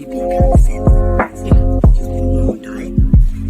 you being condescending. Come on, dog.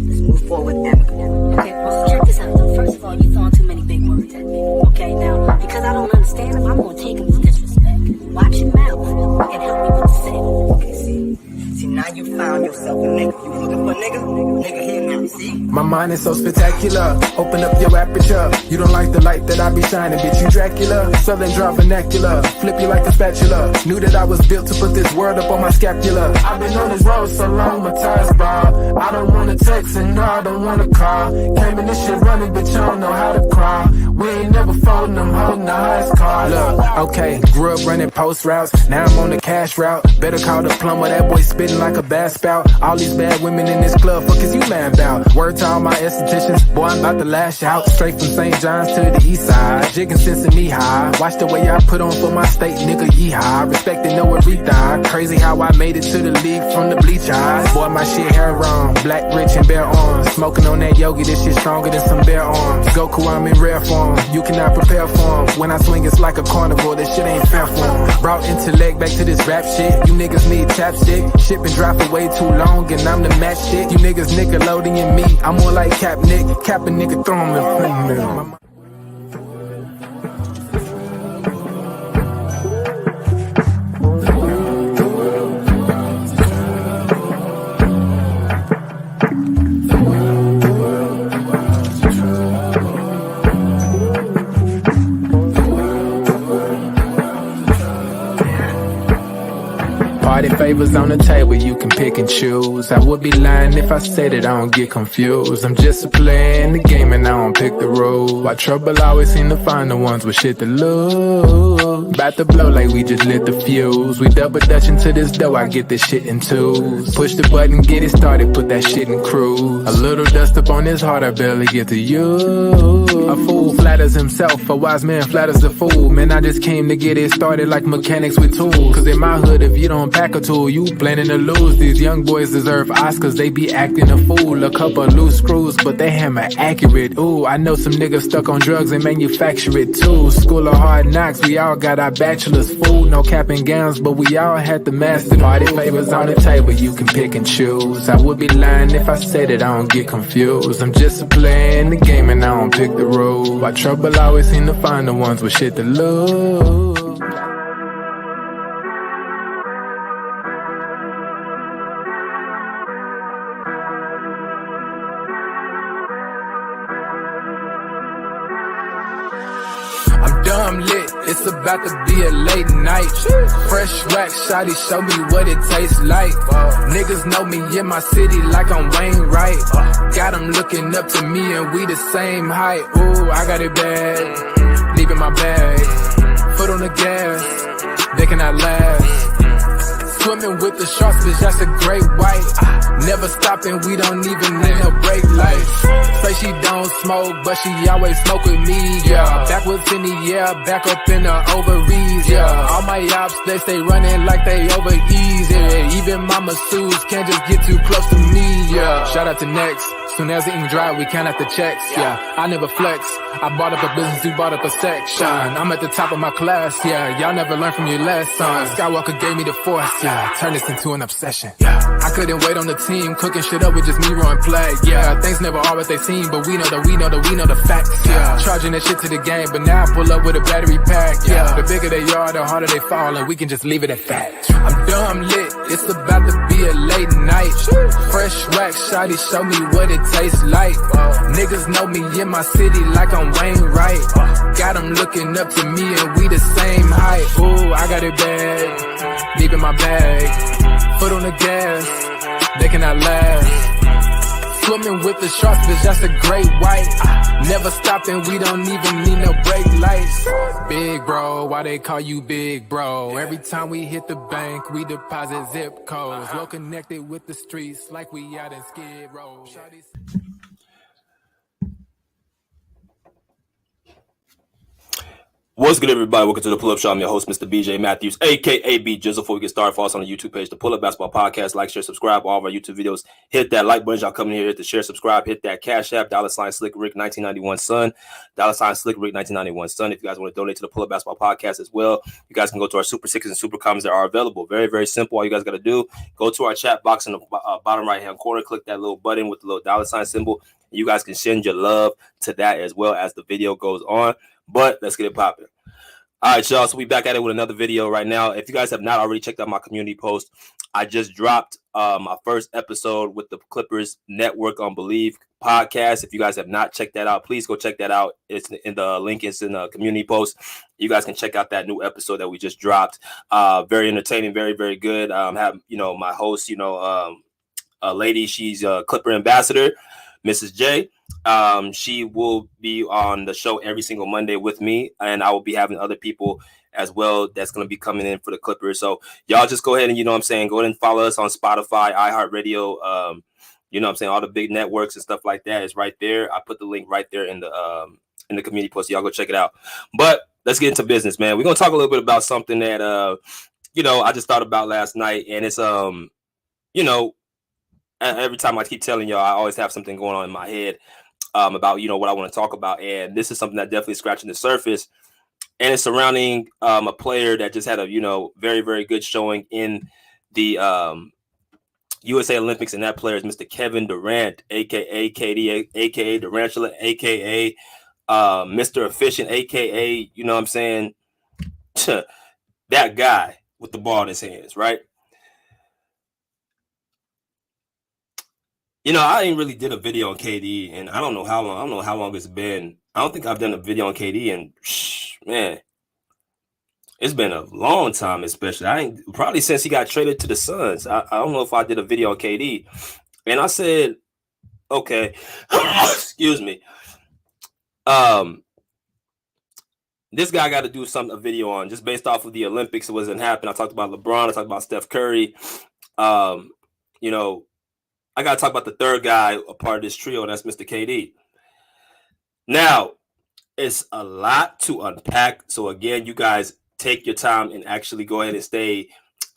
Let's move forward amicably. Okay, well, check this out, though. First of all, you throwing too many big words at me. Okay, now, because I don't understand them, I'm gonna take them as disrespect. Watch your mouth and help me with the sentence. Okay, see, now you found yourself a nigga. You looking for a nigga? Nigga here now, see? My mind is so spectacular. Open up your aperture. You don't like the light that I be shining, bitch. You Dracula. Southern draw vernacular. Flip you like a spatula. Knew that I was built to put this word up on my scapula. I've been on this road so long, my tires bald. I don't wanna text and no, I don't wanna call. Came in this shit running, bitch. I don't know how to crawl. We ain't never folding them, holding the highest cars. Look, okay, grew up running post routes. Now I'm on the cash route. Better call the plumber. That boy spitting like a bass spout. All these bad women in this club, fuck is you mad about? Word to all my estheticians, boy, I'm about to lash out. Straight from St. John's to the east side, jigging since knee high. Watch the way I put on for my state, nigga, yeehaw. Respecting no everything. Crazy how I made it to the league from the bleach eyes. Boy, my shit hair on, black, rich, and bare arms. Smoking on that yogi, this shit stronger than some bare arms. Goku, I'm in rare form, you cannot prepare for him. When I swing, it's like a carnivore, this shit ain't fair for him. Brought intellect back to this rap shit. You niggas need chapstick. Ship and drop for way too long, and I'm the matchstick. You niggas Nickelodeon me, I'm more like Cap Nick. Cap a nigga, throw him in front of me. Party favors on the table, you can pick and choose. I would be lying if I said that I don't get confused. I'm just a player in the game and I don't pick the rules. Why trouble always seem to find the ones with shit to lose. About to blow like we just lit the fuse. We double dutch into this dough, I get this shit in twos. Push the button, get it started, put that shit in cruise. A little dust up on his heart, I barely get to use. A fool flatters himself, a wise man flatters a fool. Man, I just came to get it started like mechanics with tools. Cause in my hood, if you don't pack a tool, you planning to lose. These young boys deserve Oscars, they be acting a fool. A couple loose screws, but they hammer accurate. Ooh, I know some niggas stuck on drugs and manufacture it too. School of hard knocks, we all got our bachelor's food. No cap and gowns, but we all had to master. Party favors on the table, you can pick and choose. I would be lying if I said that I don't get confused. I'm just a player in the game and I don't pick the rules. Why trouble always seem to find the ones with shit to lose. I'm dumb lit, it's about to be a late night. Fresh wax, shawty, show me what it tastes like. Niggas know me in my city like I'm Wayne Wright. Got them looking up to me and we the same height. Ooh, I got it bad, deep in my bag. Foot on the gas, they cannot last. Swimming with the sharks, bitch, that's a great white. Never stopping, we don't even need no brake lights. Say she don't smoke, but she always smoke with me, yeah. Backwards in the air, back up in the ovaries, yeah. All my ops, they stay running like they over easy, yeah. Even my masseuses can't just get too close to me, yeah. Shout out to Next, soon as the ink dry, we count out the checks, yeah. I never flex, I bought up a business, you bought up a section. I'm at the top of my class, yeah. Y'all never learned from your lesson. Skywalker gave me the force, yeah. Turn this into an obsession, yeah. I couldn't wait on the team, cooking shit up with just me rowing flag, yeah. Things never are what they seem, but we know the facts, yeah. Charging that shit to the game, but now I pull up with a battery pack, yeah. The bigger they are, the harder they fall, and we can just leave it at fact. I'm dumb lit, it's about to be a late night. Fresh wax, shawty, show me what it tastes like. Niggas know me in my city like I'm Wayne Wright. Got them looking up to me and we the same height. Ooh, I got it bad, deep in my bag. Foot on the gas, they cannot last. Swimming with the sharks, bitch, that's a great white. Never stopping, we don't even need no brake lights. Big bro, why they call you big bro? Every time we hit the bank, we deposit zip codes. Well connected with the streets, like we out in Skid Row. What's good, everybody? Welcome to the Pull Up Show. I'm your host, Mr. BJ Matthews, aka B Jizzle. Before we get started, follow us on the YouTube page, the Pull Up Basketball Podcast. Like, share, subscribe all of our YouTube videos. Hit that like button. Y'all come in here, hit the share, subscribe, hit that Cash App, $ Slick Rick 1991 Son, $ Slick Rick 1991 Son. If you guys want to donate to the Pull Up Basketball Podcast as well, you guys can go to our Super Sixes and Super Comments that are available. Very, very simple. All you guys got to do, go to our chat box in the bottom right hand corner, click that little button with the little $ symbol. You guys can send your love to that as well as the video goes on. But let's get it popping. All right, y'all. So we back at it with another video right now. If you guys have not already checked out my community post, I just dropped my first episode with the Clippers Network on Believe podcast. If you guys have not checked that out, please go check that out. It's in the link. It's in the community post. You guys can check out that new episode that we just dropped. Very entertaining, very, very good. Have my host, a lady. She's a Clipper ambassador, Mrs. J. She will be on the show every single Monday with me, and I will be having other people as well that's going to be coming in for the Clippers. So y'all just go ahead and, go ahead and follow us on Spotify, iHeartRadio, all the big networks and stuff like that is right there. I put the link right there in the community post. So y'all go check it out. But let's get into business, man. We're going to talk a little bit about something that, I just thought about last night, and it's, every time I keep telling y'all, I always have something going on in my head about, what I want to talk about. And this is something that definitely scratching the surface. And it's surrounding a player that just had a, very, very good showing in the USA Olympics. And that player is Mr. Kevin Durant, a.k.a. KD, a.k.a. Durantula, a.k.a. Mr. Efficient, a.k.a. that guy with the ball in his hands, right? I ain't really did a video on KD, and I don't know how long. I don't know how long it's been. I don't think I've done a video on KD, and man, it's been a long time. Especially, I ain't probably since he got traded to the Suns. I don't know if I did a video on KD, and I said, okay, excuse me. This guy got to do a video on just based off of the Olympics. It wasn't happening. I talked about LeBron. I talked about Steph Curry. I got to talk about the third guy, a part of this trio, and that's Mr. KD. Now, it's a lot to unpack. So, again, you guys take your time and actually go ahead and stay,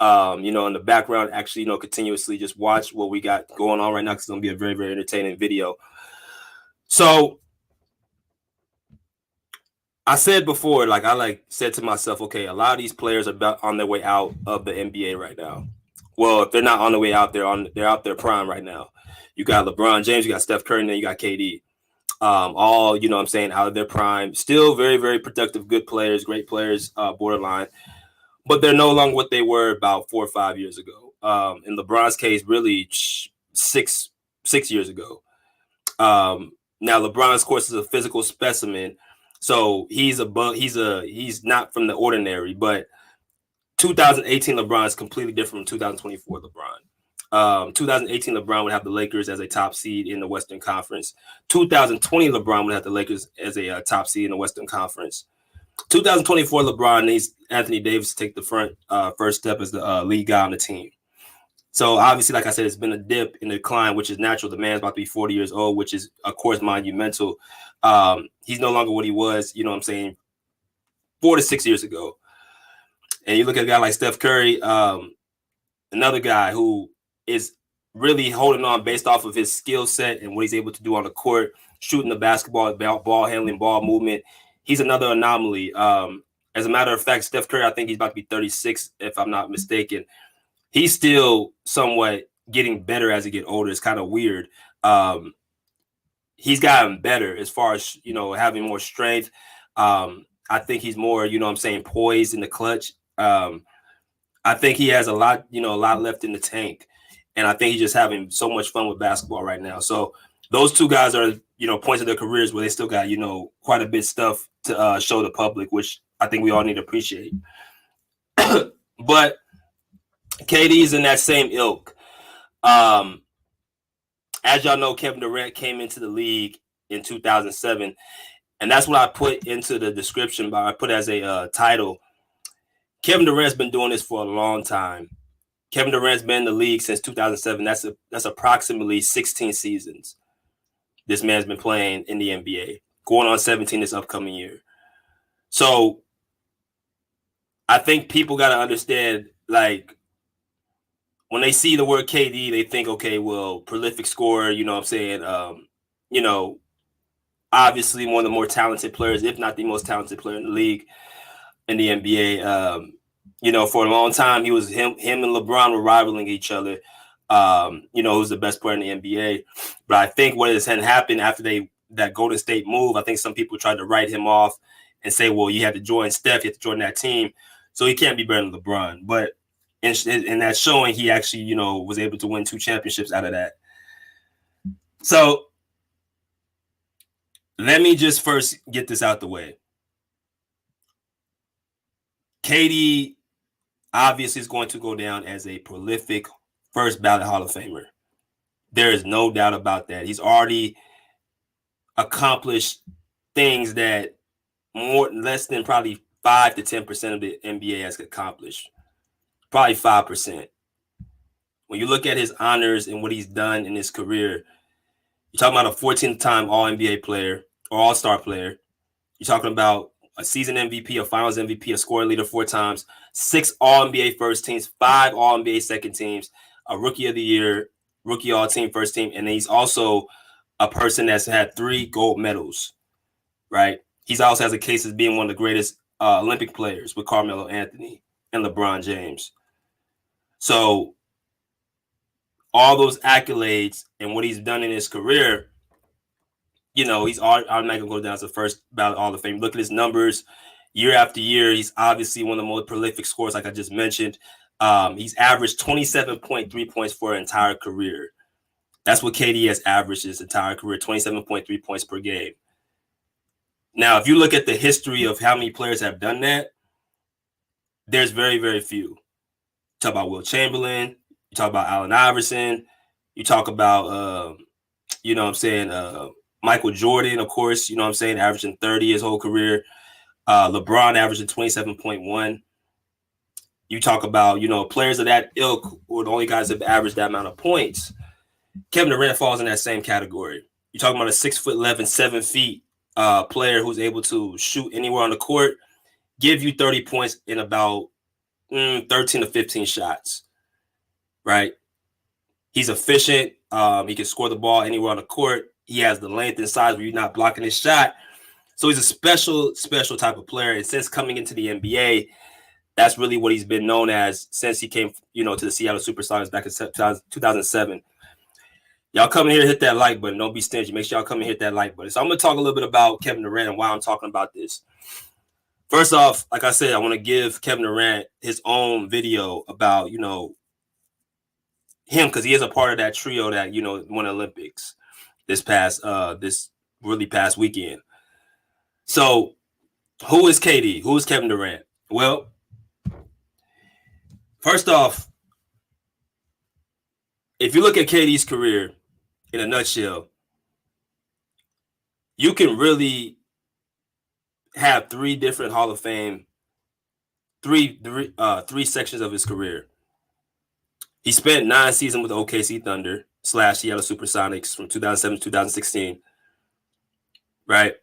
in the background, actually, continuously just watch what we got going on right now because it's going to be a very, very entertaining video. So, I said before, I said to myself, okay, a lot of these players are on their way out of the NBA right now. Well, if they're not on the way out, they're out their prime right now. You got LeBron James, you got Steph Curry, and then you got KD. All, out of their prime. Still very, very productive, good players, great players, borderline. But they're no longer what they were about 4 or 5 years ago. In LeBron's case, really 6 years ago. Now, LeBron, of course, is a physical specimen. So he's not from the ordinary, but 2018 LeBron is completely different from 2024 LeBron. 2018 LeBron would have the Lakers as a top seed in the Western Conference. 2020 LeBron would have the Lakers as a top seed in the Western Conference. 2024 LeBron needs Anthony Davis to take the first step as the lead guy on the team. So obviously, like I said, it's been a dip in the decline, which is natural. The man's about to be 40 years old, which is, of course, monumental. He's no longer what he was, 4 to 6 years ago. And you look at a guy like Steph Curry, another guy who is really holding on based off of his skill set and what he's able to do on the court, shooting the basketball, ball handling, ball movement. He's another anomaly. As a matter of fact, Steph Curry, I think he's about to be 36, if I'm not mistaken. He's still somewhat getting better as he gets older. It's kind of weird. He's gotten better as far as, having more strength. I think he's more, poised in the clutch. I think he has a lot left in the tank. And I think he's just having so much fun with basketball right now. So those two guys are, points of their careers where they still got, quite a bit of stuff to show the public, which I think we all need to appreciate. But KD is in that same ilk. As y'all know, Kevin Durant came into the league in 2007. And that's what I put into the description, but I put as a title. Kevin Durant's been doing this for a long time. Kevin Durant's been in the league since 2007. That's approximately 16 seasons. This man's been playing in the NBA, going on 17 this upcoming year. So I think people got to understand, like, when they see the word KD, they think, okay, well, prolific scorer, you know what I'm saying? You know, obviously one of the more talented players, if not the most talented player in the league, in the NBA. You know, for a long time, him and LeBron were rivaling each other. You know, who's the best player in the NBA. But I think what has happened after that Golden State move, I think some people tried to write him off and say, well, you had to join Steph, you had to join that team, so he can't be better than LeBron. But in that showing, he actually, you know, was able to win 2 championships out of that. So let me just first get this out the way. KD obviously is going to go down as a prolific first ballot Hall of Famer. There is no doubt about that. He's already accomplished things that less than probably 5 to 10% of the NBA has accomplished. Probably 5%. When you look at his honors and what he's done in his career, you're talking about a 14th-time All-NBA player or All-Star player. You're talking about a season MVP, a finals MVP, a scoring leader 4 times, 6 All-NBA first teams, 5 All-NBA second teams, a Rookie of the Year, Rookie All-Team first team, and he's also a person that's had 3 gold medals, right? He also has a case as being one of the greatest Olympic players with Carmelo Anthony and LeBron James. So all those accolades and what he's done in his career, you know, he's automatically going to go down as the first ballot Hall of Fame. Look at his numbers year after year. He's obviously one of the most prolific scorers, like I just mentioned. He's averaged 27.3 points for an entire career. That's what KD has averaged his entire career, 27.3 points per game. Now, if you look at the history of how many players have done that, there's very, very few. You talk about Will Chamberlain. You talk about Allen Iverson. You talk about, you know what I'm saying, Michael Jordan, of course, you know what I'm saying, averaging 30 his whole career. LeBron averaging 27.1. You talk about, you know, players of that ilk were the only guys that have averaged that amount of points. Kevin Durant falls in that same category. You're talking about a 6'11", 7 feet player who's able to shoot anywhere on the court, give you 30 points in about 13 to 15 shots, right? He's efficient. He can score the ball anywhere on the court. He has the length and size where you're not blocking his shot. So he's a special type of player. And since coming into the NBA, that's really what he's been known as since he came, you know, to the Seattle Supersonics back in 2007. Y'all come in here and hit that like button. Don't be stingy. Make sure y'all come and hit that like button. So I'm going to talk a little bit about Kevin Durant and why I'm talking about this. First off, like I said, I want to give Kevin Durant his own video about, you know, him, because he is a part of that trio that, you know, won Olympics this really past weekend. So who is KD? Who is Kevin Durant? Well, first off, if you look at KD's career in a nutshell, you can really have 3 different Hall of Fame, three sections of his career. He spent 9 seasons with the OKC Thunder / Seattle Supersonics from 2007 to 2016, right?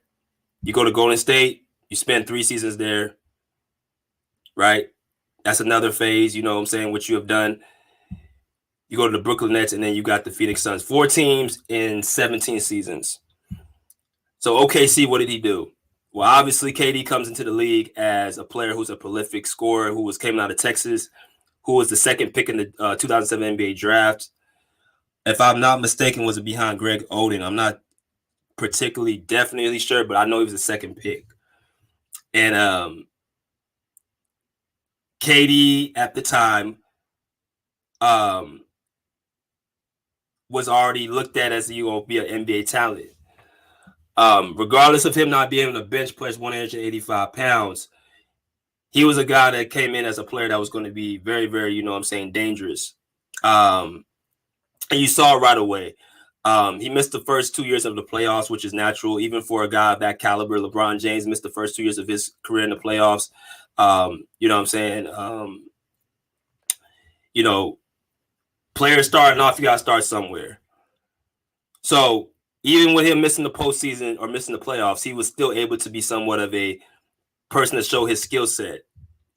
You go to Golden State, you spend 3 seasons there, right? That's another phase, you know what I'm saying, what you have done. You go to the Brooklyn Nets, and then you got the Phoenix Suns. 4 teams in 17 seasons. So OKC, what did he do? Well, obviously, KD comes into the league as a player who's a prolific scorer who came out of Texas, who was the second pick in the 2007 NBA draft. If I'm not mistaken, was it behind Greg Oden? I'm not definitely sure, but I know he was the second pick. And KD at the time was already looked at as you will be an NBA talent. Regardless of him not being able to bench press 185 pounds, he was a guy that came in as a player that was going to be very, very, you know what I'm saying, dangerous. And you saw it right away. He missed the first 2 years of the playoffs, which is natural. Even for a guy of that caliber, LeBron James missed the first 2 years of his career in the playoffs. You know what I'm saying? You know, players starting off, you got to start somewhere. So even with him missing the postseason or missing the playoffs, he was still able to be somewhat of a person to show his skill set.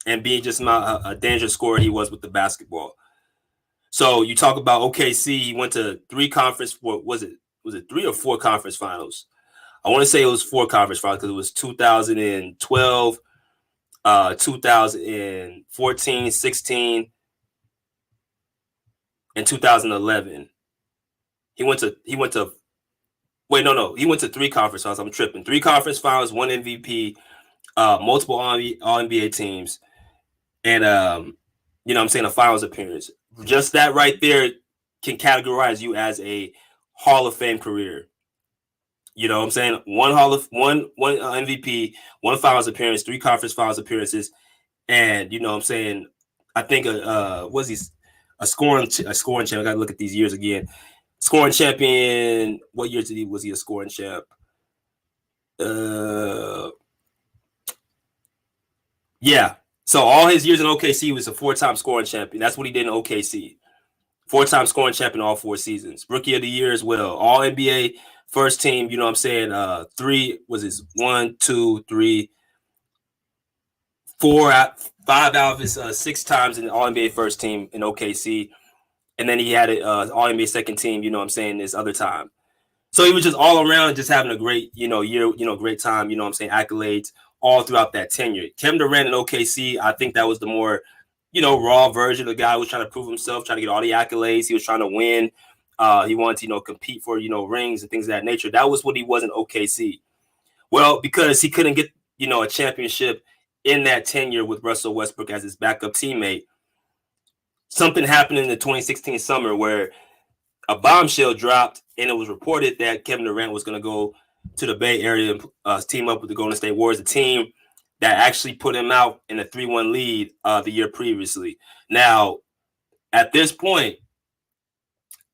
and being just not a dangerous scorer he was with the basketball. So you talk about OKC, he went to 3 conference, what was it? Was it 3 or 4 conference finals? I want to say it was 4 conference finals because it was 2012, 2014, 16, and 2011. He went to he went to 3 conference finals. I'm tripping. 3 conference finals, 1 MVP, multiple All NBA teams, and you know what I'm saying, a finals appearance. Just that right there can categorize you as a Hall of Fame career. You know what I'm saying? One MVP, 1 finals appearance, 3 conference finals appearances, and you know what I'm saying, I think was he a scoring champ? I got to look at these years again. Scoring champion. What year was he a scoring champ? Yeah. So all his years in OKC, he was a 4-time scoring champion. That's what he did in OKC. 4-time scoring champion all 4 seasons. Rookie of the year as well. All NBA first team. You know what I'm saying? 3 was his 1, 2, 3, 4 out 5 out of his 6 times in the All NBA first team in OKC. And then he had it All NBA second team, you know what I'm saying, this other time. So he was just all around just having a great, year, great time, you know what I'm saying, accolades all throughout that tenure. Kevin Durant in OKC, I think that was the more, raw version of the guy who was trying to prove himself, trying to get all the accolades. He was trying to win. He wanted to, compete for, rings and things of that nature. That was what he was in OKC. Well, because he couldn't get, a championship in that tenure with Russell Westbrook as his backup teammate, something happened in the 2016 summer where a bombshell dropped, and it was reported that Kevin Durant was going to go to the Bay Area and team up with the Golden State Warriors, a team that actually put him out in a 3-1 lead the year previously. Now, at this point,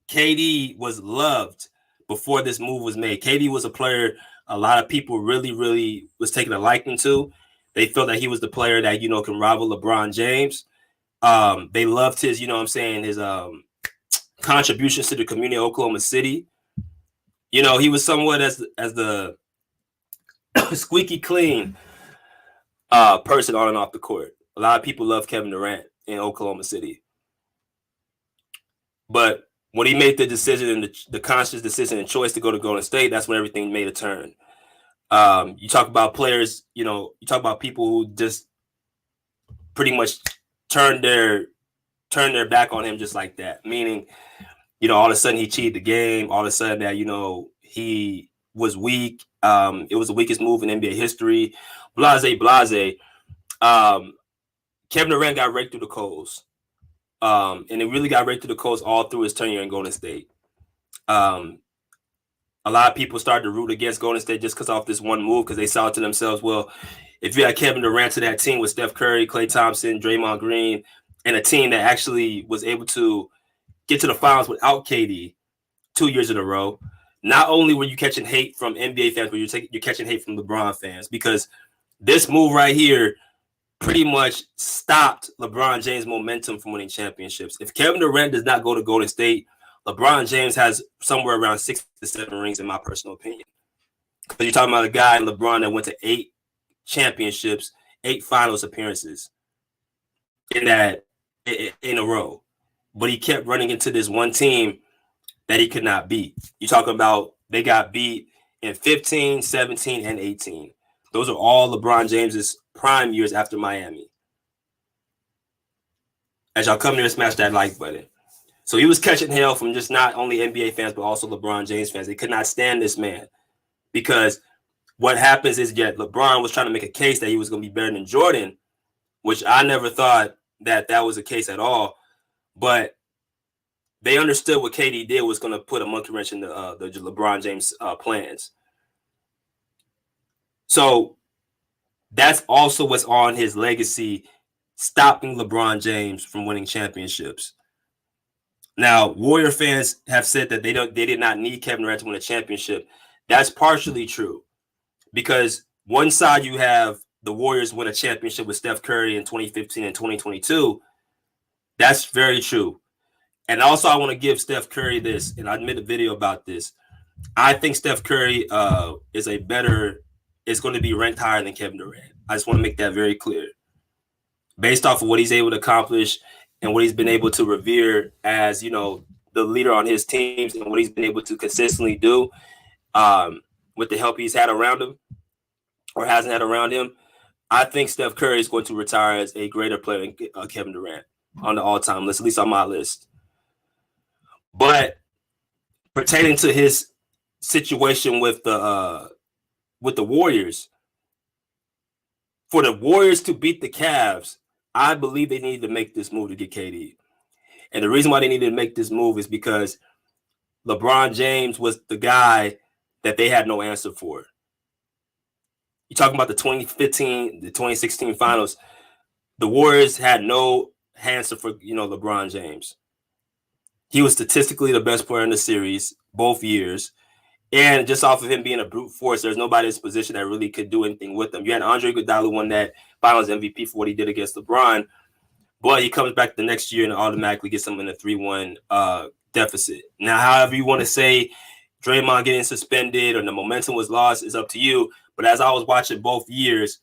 KD was loved before this move was made. KD was a player a lot of people really, really was taking a liking to. They felt that he was the player that, can rival LeBron James. They loved his, his contributions to the community of Oklahoma City. He was somewhat as the squeaky clean person on and off the court. A lot of people love Kevin Durant in Oklahoma City. But when he made the decision and the conscious decision and choice to go to Golden State, that's when everything made a turn. You talk about players, you talk about people who just pretty much turned their back on him just like that. Meaning, all of a sudden he cheated the game. All of a sudden that, he was weak. It was the weakest move in NBA history. Blase. Kevin Durant got raked through the coals. And it really got raked through the coals all through his tenure in Golden State. A lot of people started to root against Golden State just because off this one move, because they saw to themselves, well, if you had Kevin Durant to that team with Steph Curry, Klay Thompson, Draymond Green, and a team that actually was able to get to the finals without KD 2 years in a row, not only were you catching hate from NBA fans, but you're catching hate from LeBron fans, because this move right here pretty much stopped LeBron James' momentum from winning championships. If Kevin Durant does not go to Golden State, LeBron James has somewhere around 6 to 7 rings, in my personal opinion. Because you're talking about a guy in LeBron that went to 8 championships, 8 finals appearances in a row. But he kept running into this one team that he could not beat. You're talking about they got beat in 15, 17, and 18. Those are all LeBron James's prime years after Miami. As y'all come here and smash that like button. So he was catching hell from just not only NBA fans, but also LeBron James fans. They could not stand this man, because what happens is that LeBron was trying to make a case that he was going to be better than Jordan, which I never thought that was the case at all. But they understood what KD did was going to put a monkey wrench in the LeBron James plans. So that's also what's on his legacy, stopping LeBron James from winning championships. Now, Warrior fans have said that they did not need Kevin Durant to win a championship. That's partially true, because one side you have the Warriors win a championship with Steph Curry in 2015 and 2022. That's very true. And also, I want to give Steph Curry this, and I made a video about this. I think Steph Curry is going to be ranked higher than Kevin Durant. I just want to make that very clear. based off of what he's able to accomplish and what he's been able to revere as, the leader on his teams and what he's been able to consistently do with the help he's had around him or hasn't had around him. I think Steph Curry is going to retire as a greater player than Kevin Durant on the all-time list, at least on my list. But pertaining to his situation with the Warriors, for the Warriors to beat the Cavs, I believe they needed to make this move to get KD. And the reason why they needed to make this move is because LeBron James was the guy that they had no answer for. You're talking about the 2015, the 2016 finals. The Warriors had no answer for, LeBron James. He was statistically the best player in the series both years. And just off of him being a brute force, there's nobody in his position that really could do anything with him. You had Andre Iguodala who won that finals MVP for what he did against LeBron. But he comes back the next year and automatically gets them in a 3-1 deficit. Now, however you want to say Draymond getting suspended or the momentum was lost is up to you. But as I was watching both years,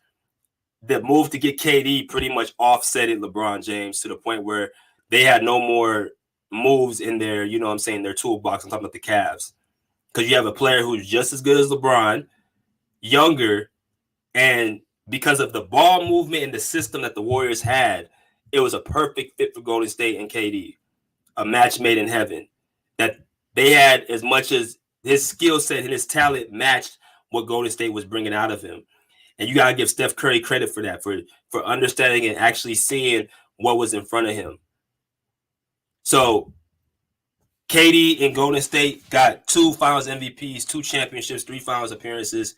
the move to get KD pretty much offsetted LeBron James to the point where they had no more moves in their, their toolbox. I'm talking about the Cavs. Because you have a player who's just as good as LeBron, younger, and because of the ball movement and the system that the Warriors had, it was a perfect fit for Golden State and KD, a match made in heaven. That they had, as much as his skill set and his talent matched what Golden State was bringing out of him. And you got to give Steph Curry credit for that, for understanding and actually seeing what was in front of him. So KD in Golden State got 2 finals MVPs, 2 championships, 3 finals appearances.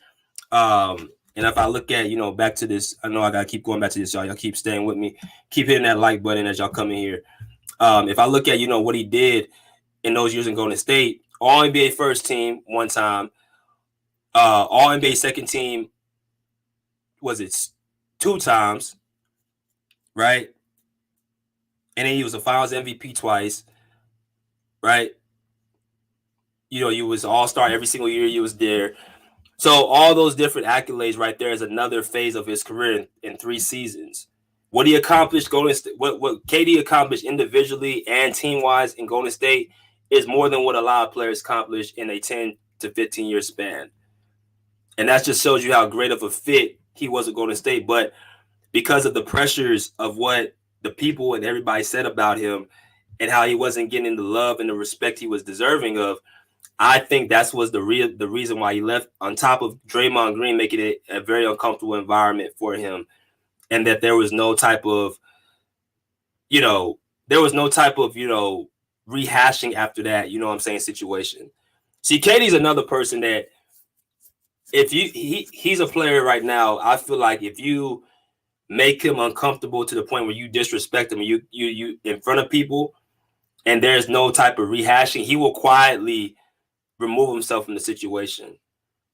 And if I look at, back to this, I know I got to keep going back to this, y'all. Y'all keep staying with me. Keep hitting that like button as y'all come in here. If I look at, what he did in those years in Golden State, All NBA first team 1 time, All NBA second team, was it 2 times, right? And then he was a finals MVP twice. Right? You was all-star every single year you was there. So all those different accolades right there is another phase of his career in 3 seasons. What he accomplished, what KD accomplished individually and team-wise in Golden State is more than what a lot of players accomplish in a 10 to 15-year span. And that just shows you how great of a fit he was at Golden State. But because of the pressures of what the people and everybody said about him, and how he wasn't getting the love and the respect he was deserving of, I think that was the reason why he left, on top of Draymond Green making it a very uncomfortable environment for him, and that there was no type of, rehashing after that, situation. See, KD's another person that he's a player right now, I feel like if you make him uncomfortable to the point where you disrespect him, you in front of people, and there's no type of rehashing, he will quietly remove himself from the situation.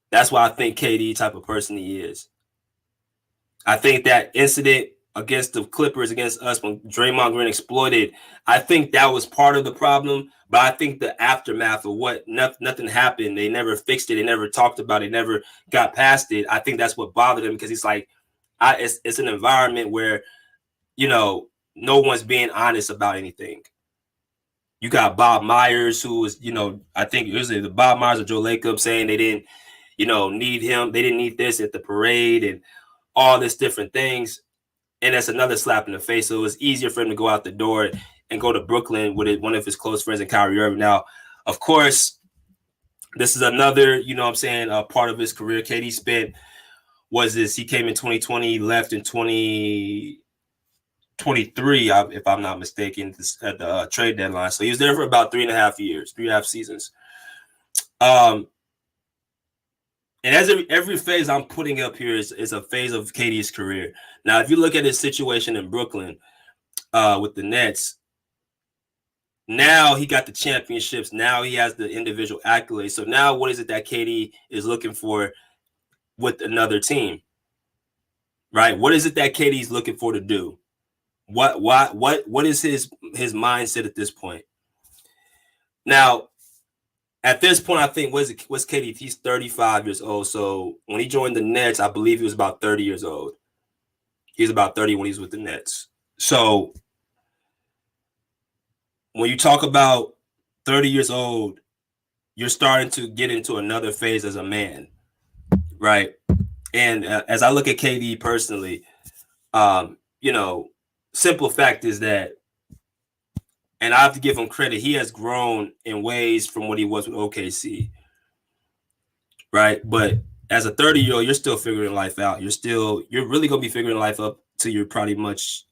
That's why I think KD type of person he is. I think that incident against the Clippers, against us, when Draymond Green exploited, I think that was part of the problem. But I think the aftermath of what nothing happened, they never fixed it, they never talked about it, never got past it. I think that's what bothered him, because he's like, it's an environment where, no one's being honest about anything. You got Bob Myers, who was, I think it was either Bob Myers or Joe Lacob saying they didn't, need him. They didn't need this at the parade and all this different things. And that's another slap in the face. So it was easier for him to go out the door and go to Brooklyn with one of his close friends, and Kyrie Irving. Now, of course, this is another, part of his career. KD spent, he came in 2020, left in 2023, if I'm not mistaken, at the trade deadline. So he was there for about 3.5 years, 3.5 seasons. And as every phase I'm putting up here is a phase of KD's career. Now, if you look at his situation in Brooklyn with the Nets, now he got the championships. Now he has the individual accolades. So now what is it that KD is looking for with another team? Right? What is it that KD's looking for to do? What is his mindset at this point? Now, at this point, I think what's KD? He's 35 years old. So when he joined the Nets, I believe he was about 30 years old. He was about 30 when he was with the Nets. So when you talk about 30 years old, you're starting to get into another phase as a man, right? And as I look at KD personally, you know, simple fact is that, and I have to give him credit, he has grown in ways from what he was with OKC, right? But as a 30-year-old, you're still figuring life out. You're really going to be figuring life up till you're pretty much,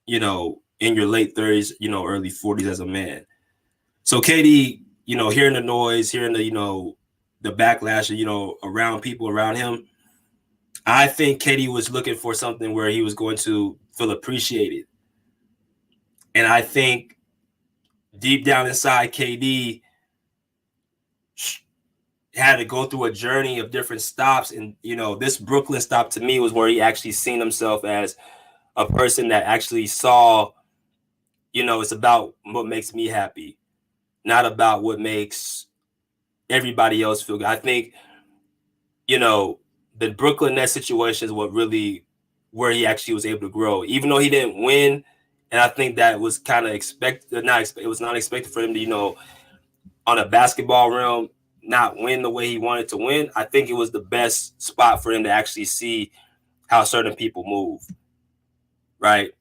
in your late 30s, early 40s as a man. So KD, hearing the noise, hearing the backlash, around people around him, I think KD was looking for something where he was going to feel appreciated. And I think deep down inside, KD had to go through a journey of different stops. And, this Brooklyn stop to me was where he actually seen himself as a person that actually saw, it's about what makes me happy, not about what makes everybody else feel good. I think, the Brooklyn Nets situation is what really where he actually was able to grow, even though he didn't win. And I think that was kind of expected. It was not expected for him to, on a basketball realm, not win the way he wanted to win. I think it was the best spot for him to actually see how certain people move, right?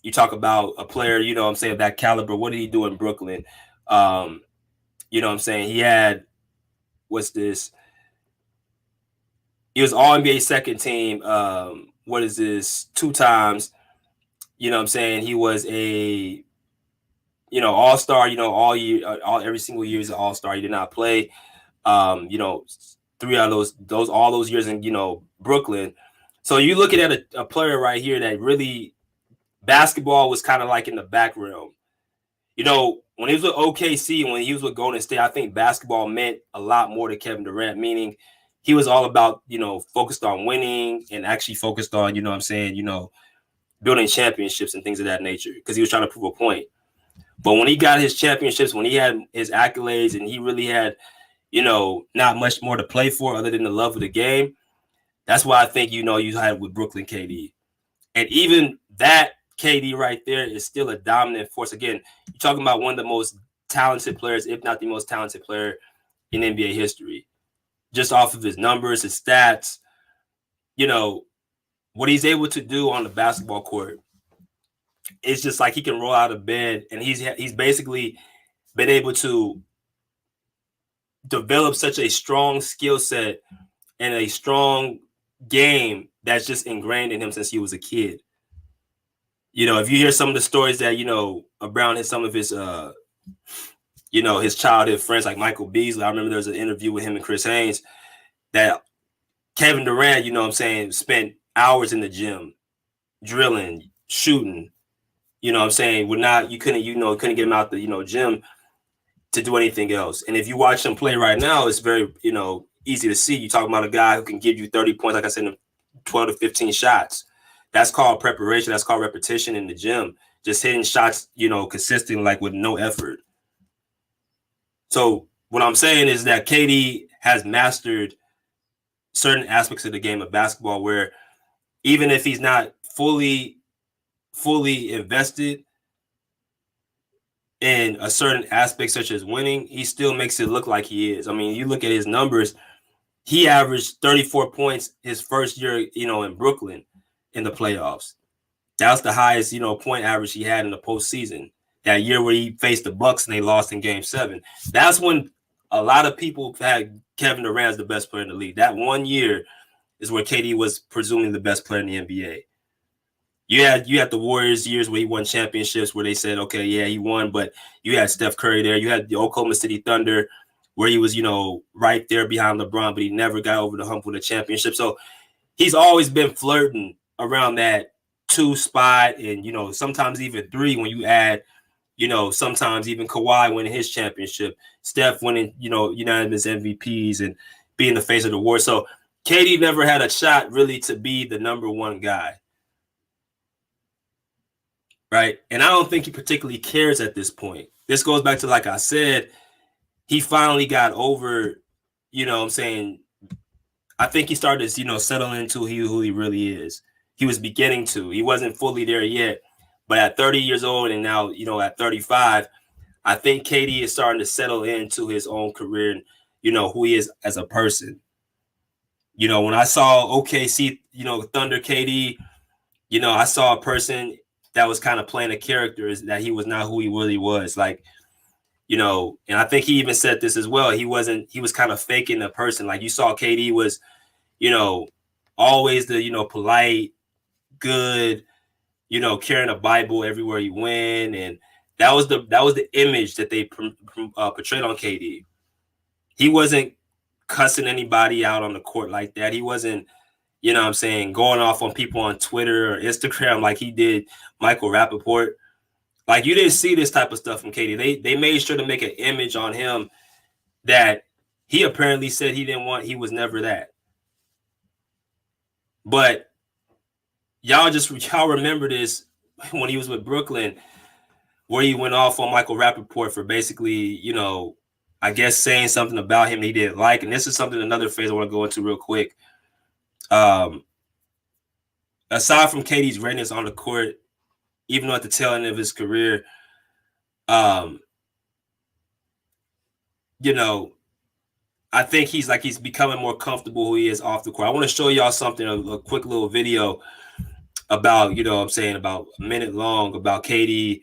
You talk about a player, of that caliber. What did he do in Brooklyn? He had, what's this? He was all NBA second team. What is this? 2 times. He was a, all-star, all year, every single year he's an all-star. He did not play. 3 out of all those years in, Brooklyn. So you looking at a player right here that really basketball was kind of like in the back realm. When he was with OKC, when he was with Golden State, I think basketball meant a lot more to Kevin Durant, meaning he was all about, focused on winning and actually focused on, building championships and things of that nature because he was trying to prove a point. But when he got his championships, when he had his accolades and he really had, not much more to play for other than the love of the game, that's why I think, you had with Brooklyn KD. And even that KD right there is still a dominant force. Again, you're talking about one of the most talented players, if not the most talented player in NBA history. Just off of his numbers, his stats, what he's able to do on the basketball court, it's just like he can roll out of bed, and he's basically been able to develop such a strong skill set and a strong game that's just ingrained in him since he was a kid. If you hear some of the stories that, around some of his, his childhood friends like Michael Beasley, I remember there was an interview with him and Chris Haynes that Kevin Durant, spent hours in the gym, drilling, shooting, you couldn't get him out the, gym to do anything else. And if you watch him play right now, it's very, easy to see. You talk about a guy who can give you 30 points, like I said, in 12 to 15 shots. That's called preparation. That's called repetition in the gym. Just hitting shots, consistently, like with no effort. So what I'm saying is that KD has mastered certain aspects of the game of basketball where even if he's not fully invested in a certain aspect such as winning, he still makes it look like he is. I mean, you look at his numbers, he averaged 34 points his first year, in Brooklyn in the playoffs. That was the highest, point average he had in the postseason. That year where he faced the Bucks and they lost in Game 7. That's when a lot of people had Kevin Durant as the best player in the league. That 1 year is where KD was presumably the best player in the NBA. You had the Warriors years where he won championships where they said, okay, yeah, he won, but you had Steph Curry there. You had the Oklahoma City Thunder where he was, right there behind LeBron, but he never got over the hump with a championship. So he's always been flirting around that 2 spot and, sometimes even 3 when you add, sometimes even Kawhi winning his championship, Steph winning, unanimous MVPs and being the face of the war. So KD never had a shot really to be the number 1 guy. Right. And I don't think he particularly cares at this point. This goes back to, like I said, he finally got over, I think he started, settling into who he really is. He was beginning to. He wasn't fully there yet. But at 30 years old and now, at 35, I think KD is starting to settle into his own career and, who he is as a person. When I saw OKC, Thunder KD, I saw a person that was kind of playing a character, is that he was not who he really was. Like, and I think he even said this as well. He was kind of faking the person. Like, you saw KD was, always the, polite, good, carrying a Bible everywhere he went. And that was the image that they portrayed on KD. He wasn't cussing anybody out on the court like that. He wasn't, going off on people on Twitter or Instagram like he did Michael Rappaport. Like, you didn't see this type of stuff from KD. They made sure to make an image on him that he apparently said he didn't want. He was never that. But y'all remember this when he was with Brooklyn, where he went off on Michael Rappaport for basically, I guess saying something about him he didn't like. And this is another phase I want to go into real quick. Aside from KD's greatness on the court, even though at the tail end of his career, I think he's becoming more comfortable who he is off the court. I want to show y'all something, a quick little video about, about a minute long, about KD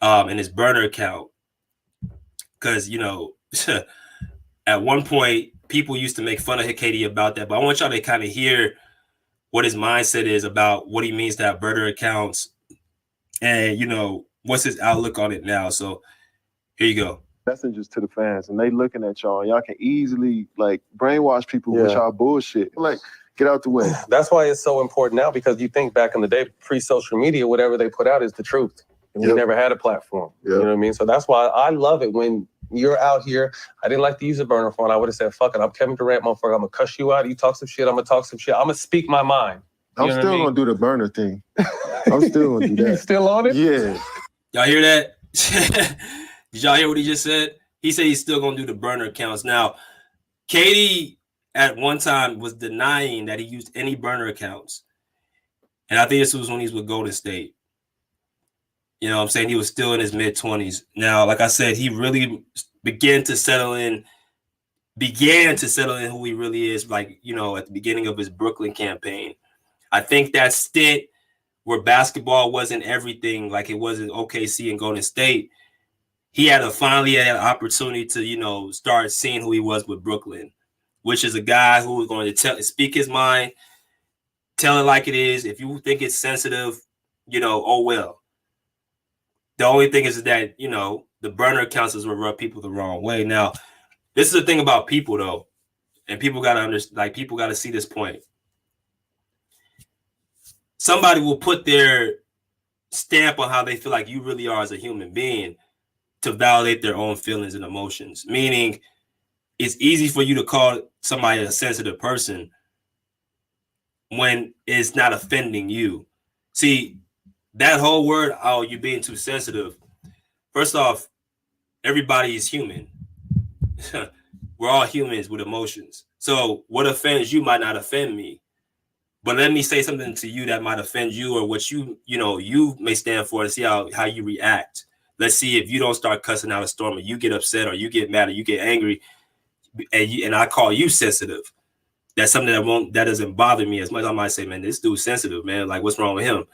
and his burner account. Because, at one point, people used to make fun of KD about that. But I want y'all to kind of hear what his mindset is about what he means to have burner accounts and, what's his outlook on it now. So here you go. Messages to the fans, and they looking at y'all, and y'all can easily, like, brainwash people with y'all bullshit. Like, get out the way. That's why it's so important now, because you think back in the day, pre-social media, whatever they put out is the truth. And we never had a platform. You know what I mean? So that's why I love it when you're out here. I didn't like to use a burner phone. I would have said, fuck it, I'm Kevin Durant, motherfucker. I'm going to cuss you out. You talk some shit, I'm going to talk some shit. I'm going to speak my mind. I'm still going to do the burner thing. I'm still going to do that. You still on it? Yeah. Y'all hear that? Did y'all hear what he just said? He said he's still going to do the burner accounts. Now, KD at one time was denying that he used any burner accounts. And I think this was when he was with Golden State. You know what I'm saying? He was still in his mid-20s. Now, like I said, he really began to settle in who he really is, like, at the beginning of his Brooklyn campaign. I think that stint where basketball wasn't everything, like it wasn't OKC and Golden State, he finally had an opportunity to, start seeing who he was with Brooklyn, which is a guy who is going to speak his mind, tell it like it is. If you think it's sensitive, oh well. The only thing is that, the burner accounts will rub people the wrong way. Now, this is the thing about people, though, and people got to understand, like, people got to see this point. Somebody will put their stamp on how they feel like you really are as a human being to validate their own feelings and emotions. Meaning, it's easy for you to call somebody a sensitive person when it's not offending you. See, that whole word, oh, you're being too sensitive. First off, everybody is human. We're all humans with emotions. So what offends you might not offend me. But let me say something to you that might offend you, or what you may stand for, and see how you react. Let's see if you don't start cussing out a storm, or you get upset, or you get mad, or you get angry, and I call you sensitive. That's something that doesn't bother me as much. I might say, man, this dude's sensitive, man. Like, what's wrong with him?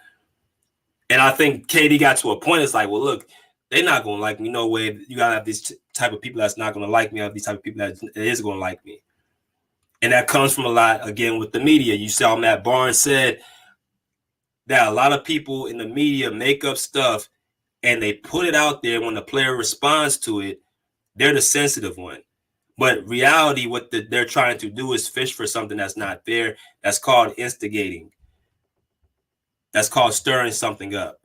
And I think KD got to a point. It's like, well, look, they're not going to like me. No way. You got to have this type of people that's not going to like me. I have these type of people that is going to like me. And that comes from a lot, again, with the media. You saw Matt Barnes said that a lot of people in the media make up stuff and they put it out there. When the player responds to it, they're the sensitive one. But reality, what they're trying to do is fish for something that's not there. That's called instigating. That's called stirring something up.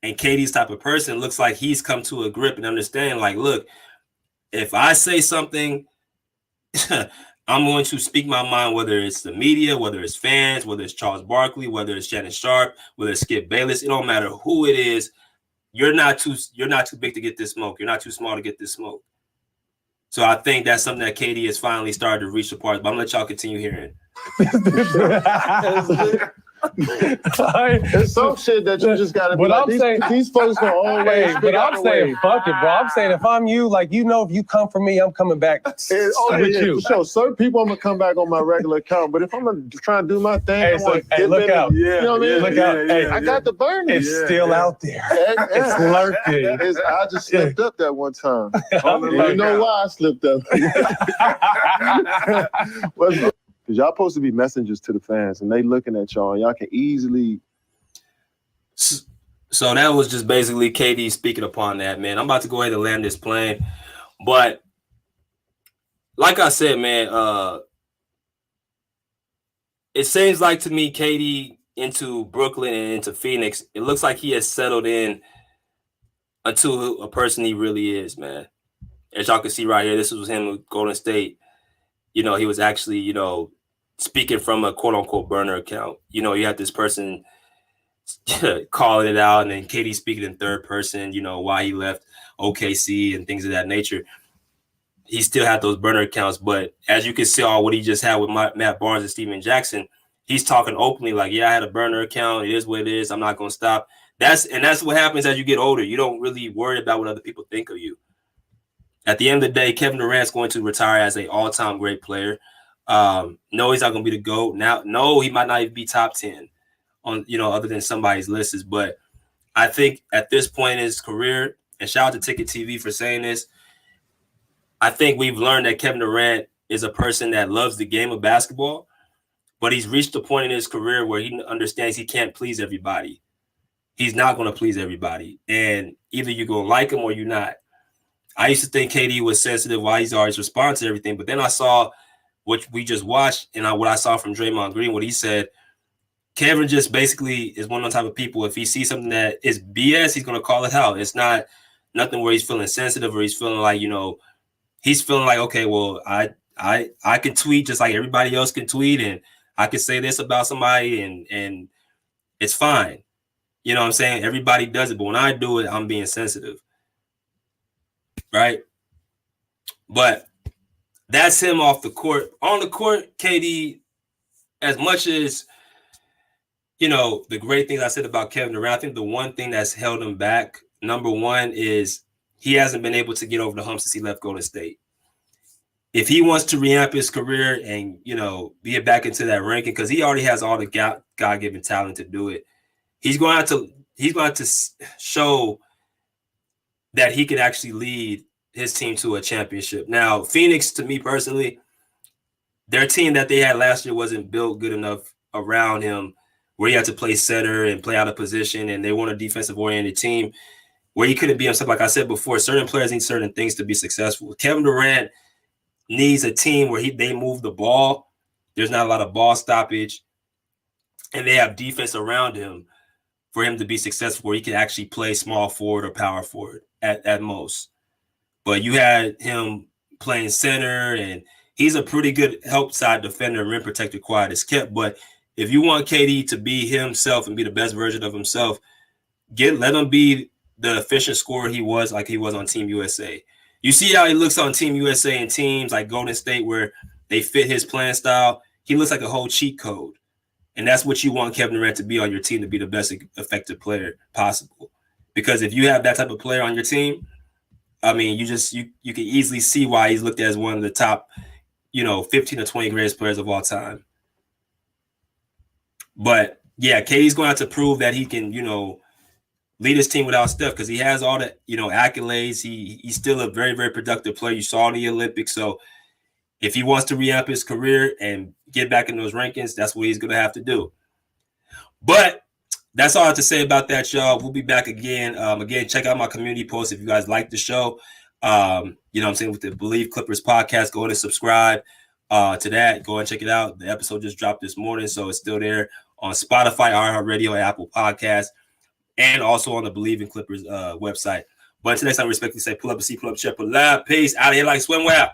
And KD's type of person looks like he's come to a grip and understand, like, look, if I say something, I'm going to speak my mind, whether it's the media, whether it's fans, whether it's Charles Barkley, whether it's Shannon Sharp, whether it's Skip Bayless. It don't matter who it is. You're not too big to get this smoke. You're not too small to get this smoke. So I think that's something that KD has finally started to reach the part. But I'm going to let y'all continue hearing. It's some shit that you just gotta be like, these folks gonna always. But I'm saying, fuck it, bro. I'm saying if I'm you, like, you know, if you come for me, I'm coming back with you. For sure. Certain people, I'm gonna come back on my regular account, but if I'm gonna try and do my thing, look out. You know what I mean? Look out. I got the burner. It's still out there. It's lurking. I just slipped up that one time. You know why I slipped up? Because y'all supposed to be messengers to the fans, and they looking at y'all, and y'all can easily. So that was just basically KD speaking upon that, man. I'm about to go ahead and land this plane, but like I said, man, it seems like to me, KD into Brooklyn and into Phoenix, it looks like he has settled in into a person he really is, man. As y'all can see right here, this was him with Golden State. You know, he was actually, you know, speaking from a quote-unquote burner account. You know, you have this person calling it out, and then KD speaking in third person, you know, why he left OKC and things of that nature. He still had those burner accounts, but as you can see all what he just had with Matt Barnes and Steven Jackson, he's talking openly like, yeah, I had a burner account. It is what it is. I'm not going to stop. That's what happens as you get older. You don't really worry about what other people think of you. At the end of the day, Kevin Durant's going to retire as an all-time great player. No, he's not going to be the GOAT. Now, no, he might not even be top 10 on, you know, other than somebody's lists. But I think at this point in his career, and shout out to Ticket TV for saying this, I think we've learned that Kevin Durant is a person that loves the game of basketball, but he's reached a point in his career where he understands he can't please everybody. He's not going to please everybody. And either you're going to like him or you're not. I used to think KD was sensitive while he's always responding to everything, but then I saw what we just watched and what I saw from Draymond Green, what he said. Kevin just basically is one of the type of people, if he sees something that is BS, he's going to call it out. It's not nothing where he's feeling sensitive or he's feeling like, you know, he's feeling like, okay, well, I can tweet just like everybody else can tweet, and I can say this about somebody and it's fine. You know what I'm saying? Everybody does it, but when I do it, I'm being sensitive. Right? But that's him off the court. On the court, KD, as much as, you know, the great things I said about Kevin Durant, I think the one thing that's held him back, number one, is he hasn't been able to get over the hump since he left Golden State. If he wants to reamp his career and, you know, get back into that ranking, because he already has all the God-given talent to do it, he's going to have to show that he can actually lead his team to a championship. Now, Phoenix, to me personally, their team that they had last year wasn't built good enough around him, where he had to play center and play out of position, and they weren't a defensive-oriented team where he couldn't be himself. Like I said before, certain players need certain things to be successful. Kevin Durant needs a team where they move the ball. There's not a lot of ball stoppage, and they have defense around him for him to be successful, where he can actually play small forward or power forward at most. But you had him playing center, and he's a pretty good help side defender and rim protector, quiet as kept. But if you want KD to be himself and be the best version of himself, let him be the efficient scorer he was, like he was on Team USA. You see how he looks on Team USA and teams like Golden State where they fit his playing style. He looks like a whole cheat code. And that's what you want Kevin Durant to be on your team, to be the best effective player possible. Because if you have that type of player on your team, I mean, you can easily see why he's looked at as one of the top, 15 or 20 greatest players of all time. But yeah, KD's going to have to prove that he can, lead his team without Steph, because he has all the, accolades. He's still a very, very productive player. You saw the Olympics. So if he wants to re-up his career and get back in those rankings, that's what he's going to have to do. But that's all I have to say about that, y'all. We'll be back again. Again, check out my community post if you guys like the show. With the Believe Clippers podcast, go ahead and subscribe to that. Go and check it out. The episode just dropped this morning, so it's still there on Spotify, iHeartRadio, Apple Podcasts, and also on the Believe in Clippers website. But until next time, respectfully say, pull up a seat, pull up a chair, pull up. Peace. Out of here like swimwear.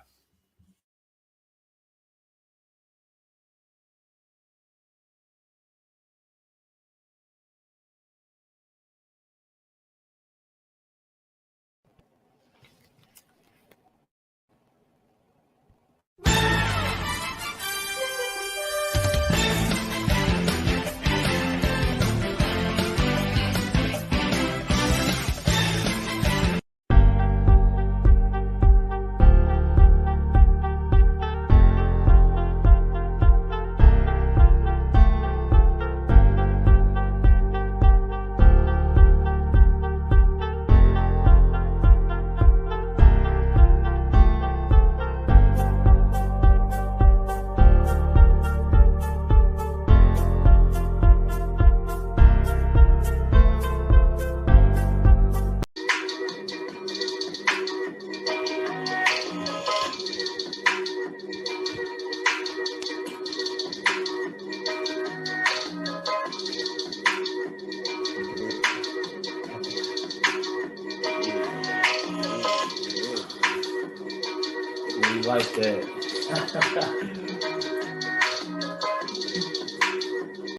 like that.